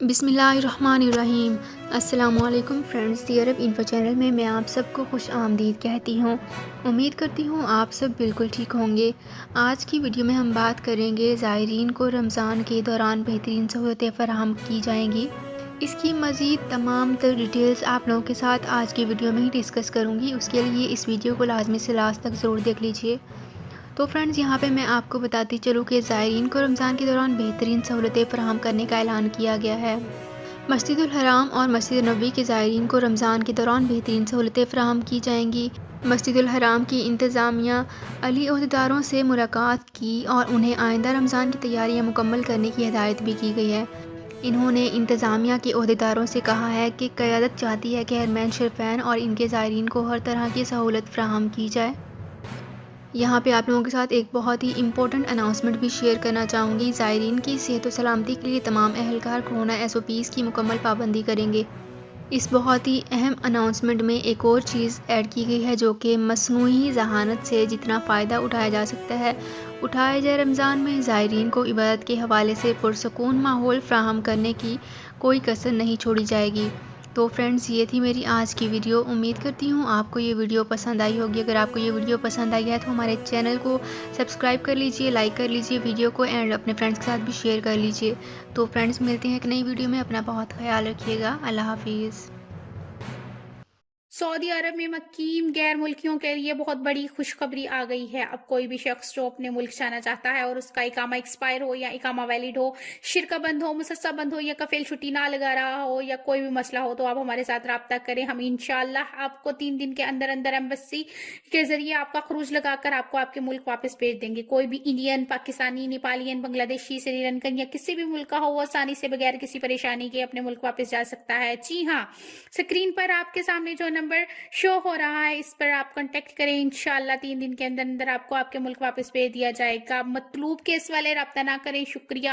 بسم اللہ الرحمن الرحیم۔ السلام علیکم فرینڈز، دی عرب انفو چینل میں میں آپ سب کو خوش آمدید کہتی ہوں۔ امید کرتی ہوں آپ سب بالکل ٹھیک ہوں گے۔ آج کی ویڈیو میں ہم بات کریں گے زائرین کو رمضان کے دوران بہترین سہولتیں فراہم کی جائیں گی۔ اس کی مزید تمام تر ڈیٹیلز آپ لوگوں کے ساتھ آج کی ویڈیو میں ہی ڈسکس کروں گی۔ اس کے لیے اس ویڈیو کو لازمی سے لاسٹ تک ضرور دیکھ لیجیے۔ تو فرینڈز، یہاں پہ میں آپ کو بتاتی چلوں کہ زائرین کو رمضان کے دوران بہترین سہولتیں فراہم کرنے کا اعلان کیا گیا ہے۔ مسجد الحرام اور مسجد نبوی کے زائرین کو رمضان کے دوران بہترین سہولتیں فراہم کی جائیں گی۔ مسجد الحرام کی انتظامیہ علی عہدیداروں سے ملاقات کی اور انہیں آئندہ رمضان کی تیاریاں مکمل کرنے کی ہدایت بھی کی گئی ہے۔ انہوں نے انتظامیہ کے عہدیداروں سے کہا ہے کہ قیادت چاہتی ہے کہ حرمین شریفین اور ان کے زائرین کو ہر طرح کی سہولت فراہم کی جائے۔ یہاں پہ آپ لوگوں کے ساتھ ایک بہت ہی امپورٹنٹ اناؤنسمنٹ بھی شیئر کرنا چاہوں گی۔ زائرین کی صحت و سلامتی کے لیے تمام اہلکار کورونا SOPs کی مکمل پابندی کریں گے۔ اس بہت ہی اہم اناؤنسمنٹ میں ایک اور چیز ایڈ کی گئی ہے، جو کہ مصنوعی ذہانت سے جتنا فائدہ اٹھایا جا سکتا ہے اٹھایا جائے۔ رمضان میں زائرین کو عبادت کے حوالے سے پرسکون ماحول فراہم کرنے کی کوئی کسر نہیں چھوڑی جائے گی۔ تو فرینڈز، یہ تھی میری آج کی ویڈیو۔ امید کرتی ہوں آپ کو یہ ویڈیو پسند آئی ہوگی۔ اگر آپ کو یہ ویڈیو پسند آئی ہے تو ہمارے چینل کو سبسکرائب کر لیجئے، لائک کر لیجئے ویڈیو کو، اینڈ اپنے فرینڈز کے ساتھ بھی شیئر کر لیجئے۔ تو فرینڈز، ملتے ہیں ایک نئی ویڈیو میں۔ اپنا بہت خیال رکھیے گا۔ اللہ حافظ۔ سعودی عرب میں مقیم غیر ملکیوں کے لیے بہت بڑی خوشخبری آ گئی ہے۔ اب کوئی بھی شخص جو اپنے ملک جانا چاہتا ہے اور اس کا اقامہ ایکسپائر ہو یا اقامہ ویلڈ ہو، شرکہ بند ہو، مسسہ بند ہو یا کفیل چھٹی نہ لگا رہا ہو یا کوئی بھی مسئلہ ہو، تو آپ ہمارے ساتھ رابطہ کریں۔ ہم انشاءاللہ آپ کو 3 دن کے اندر اندر ایمبیسی کے ذریعے آپ کا خروج لگا کر آپ کو آپ کے ملک واپس بھیج دیں گے۔ کوئی بھی انڈین، پاکستانی، نیپالین، بنگلہ دیشی، سری لنکن یا کسی بھی ملک کا ہو، وہ آسانی سے بغیر کسی پریشانی کے اپنے ملک واپس جا سکتا ہے۔ جی ہاں، اسکرین پر آپ کے سامنے جو نمبر شو ہو رہا ہے، اس پر آپ کانٹیکٹ کریں۔ انشاءاللہ 3 دن کے اندر اندر آپ کو آپ کے ملک واپس بھیج دیا جائے گا۔ مطلوب کیس والے رابطہ نہ کریں۔ شکریہ۔